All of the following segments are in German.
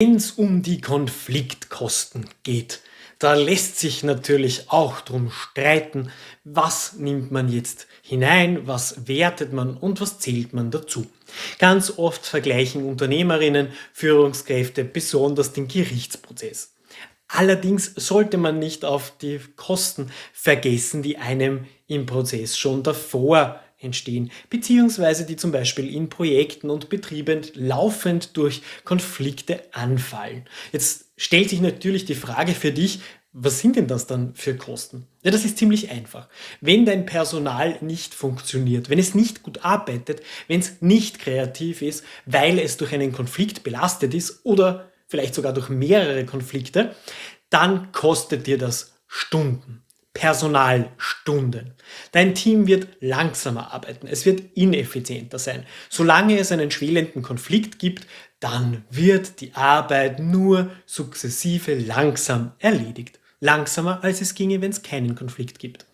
Wenn es um die Konfliktkosten geht, da lässt sich natürlich auch drum streiten, was nimmt man jetzt hinein, was wertet man und was zählt man dazu. Ganz oft vergleichen Unternehmerinnen, Führungskräfte besonders den Gerichtsprozess. Allerdings sollte man nicht auf die Kosten vergessen, die einem im Prozess schon davor entstehen, beziehungsweise die zum Beispiel in Projekten und Betrieben laufend durch Konflikte anfallen. Jetzt stellt sich natürlich die Frage für dich, was sind denn das dann für Kosten? Ja, das ist ziemlich einfach. Wenn dein Personal nicht funktioniert, wenn es nicht gut arbeitet, wenn es nicht kreativ ist, weil es durch einen Konflikt belastet ist oder vielleicht sogar durch mehrere Konflikte, dann kostet dir das Stunden. Personalstunden. Dein Team wird langsamer arbeiten, es wird ineffizienter sein. Solange es einen schwelenden Konflikt gibt, dann wird die Arbeit nur sukzessive langsam erledigt. Langsamer als es ginge, wenn es keinen Konflikt gibt.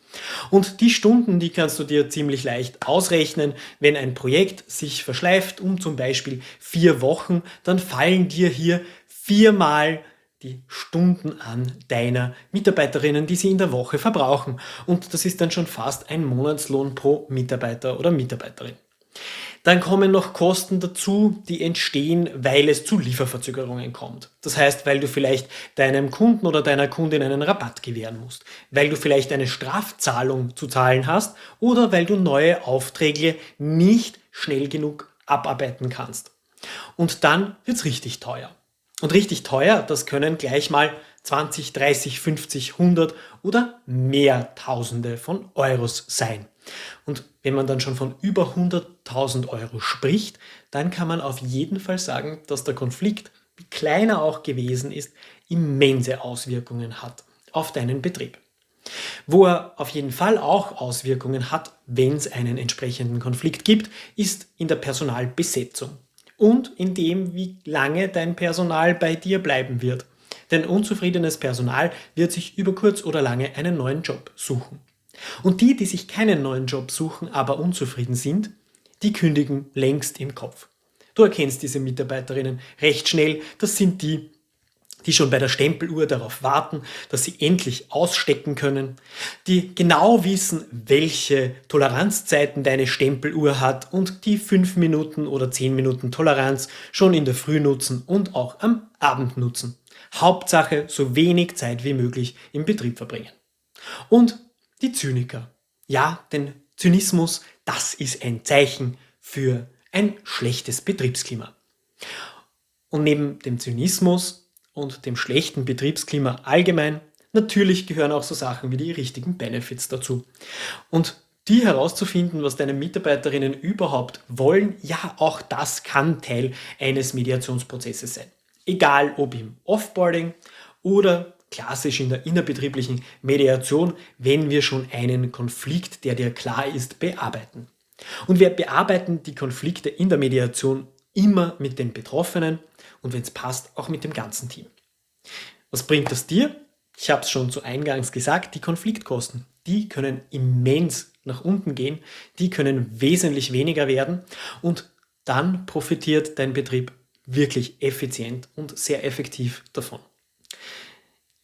Und die Stunden, die kannst du dir ziemlich leicht ausrechnen. Wenn ein Projekt sich verschleift um zum Beispiel 4 Wochen, dann fallen dir hier viermal die Stunden an deiner Mitarbeiterinnen, die sie in der Woche verbrauchen. Und das ist dann schon fast ein Monatslohn pro Mitarbeiter oder Mitarbeiterin. Dann kommen noch Kosten dazu, die entstehen, weil es zu Lieferverzögerungen kommt. Das heißt, weil du vielleicht deinem Kunden oder deiner Kundin einen Rabatt gewähren musst, weil du vielleicht eine Strafzahlung zu zahlen hast oder weil du neue Aufträge nicht schnell genug abarbeiten kannst. Und dann wird es richtig teuer. Und richtig teuer, das können gleich mal 20, 30, 50, 100 oder mehr Tausende von Euros sein. Und wenn man dann schon von über 100.000 Euro spricht, dann kann man auf jeden Fall sagen, dass der Konflikt, wie klein er auch gewesen ist, immense Auswirkungen hat auf deinen Betrieb. Wo er auf jeden Fall auch Auswirkungen hat, wenn es einen entsprechenden Konflikt gibt, ist in der Personalbesetzung und in dem, wie lange dein Personal bei dir bleiben wird. Denn unzufriedenes Personal wird sich über kurz oder lange einen neuen Job suchen. Und die sich keinen neuen Job suchen, aber unzufrieden sind, die kündigen längst im Kopf. Du erkennst diese Mitarbeiterinnen recht schnell. Das sind die, die schon bei der Stempeluhr darauf warten, dass sie endlich ausstecken können, die genau wissen, welche Toleranzzeiten deine Stempeluhr hat und die 5 Minuten oder 10 Minuten Toleranz schon in der Früh nutzen und auch am Abend nutzen. Hauptsache, so wenig Zeit wie möglich im Betrieb verbringen. Und die Zyniker. Ja, denn Zynismus, das ist ein Zeichen für ein schlechtes Betriebsklima. Und neben dem Zynismus und dem schlechten Betriebsklima allgemein, natürlich gehören auch so Sachen wie die richtigen Benefits dazu. Und die herauszufinden, was deine Mitarbeiterinnen überhaupt wollen, ja, auch das kann Teil eines Mediationsprozesses sein. Egal ob im Offboarding oder klassisch in der innerbetrieblichen Mediation, wenn wir schon einen Konflikt, der dir klar ist, bearbeiten. Und wir bearbeiten die Konflikte in der Mediation immer mit den Betroffenen und wenn es passt, auch mit dem ganzen Team. Was bringt das dir? Ich habe es schon zu Eingangs gesagt, die Konfliktkosten, die können immens nach unten gehen, die können wesentlich weniger werden und dann profitiert dein Betrieb wirklich effizient und sehr effektiv davon.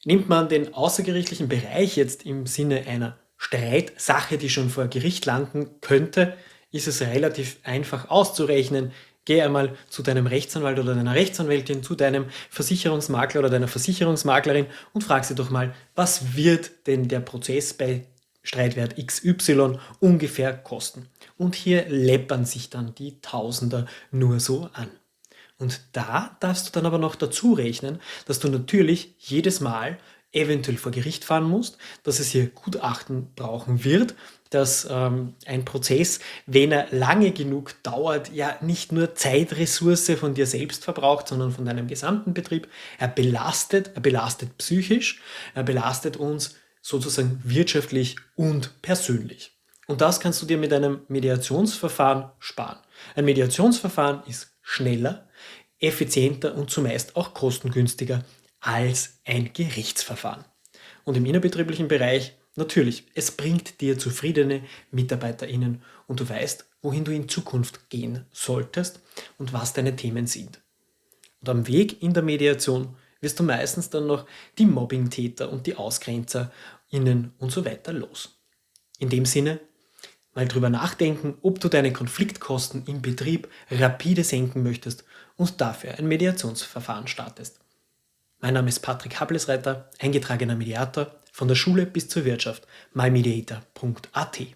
Nimmt man den außergerichtlichen Bereich jetzt im Sinne einer Streitsache, die schon vor Gericht landen könnte, ist es relativ einfach auszurechnen. Geh einmal zu deinem Rechtsanwalt oder deiner Rechtsanwältin, zu deinem Versicherungsmakler oder deiner Versicherungsmaklerin und frag sie doch mal, was wird denn der Prozess bei Streitwert XY ungefähr kosten? Und hier läppern sich dann die Tausender nur so an. Und da darfst du dann aber noch dazu rechnen, dass du natürlich jedes Mal eventuell vor Gericht fahren musst, dass es hier Gutachten brauchen wird, dass ein Prozess, wenn er lange genug dauert, ja nicht nur Zeitressource von dir selbst verbraucht, sondern von deinem gesamten Betrieb. Er belastet psychisch, er belastet uns sozusagen wirtschaftlich und persönlich. Und das kannst du dir mit einem Mediationsverfahren sparen. Ein Mediationsverfahren ist schneller, effizienter und zumeist auch kostengünstiger als ein Gerichtsverfahren. Und im innerbetrieblichen Bereich natürlich, es bringt dir zufriedene MitarbeiterInnen und du weißt, wohin du in Zukunft gehen solltest und was deine Themen sind. Und am Weg in der Mediation wirst du meistens dann noch die Mobbingtäter und die AusgrenzerInnen und so weiter los. In dem Sinne, mal drüber nachdenken, ob du deine Konfliktkosten im Betrieb rapide senken möchtest und dafür ein Mediationsverfahren startest. Mein Name ist Patrick Hablesreiter, eingetragener Mediator von der Schule bis zur Wirtschaft, mymediator.at.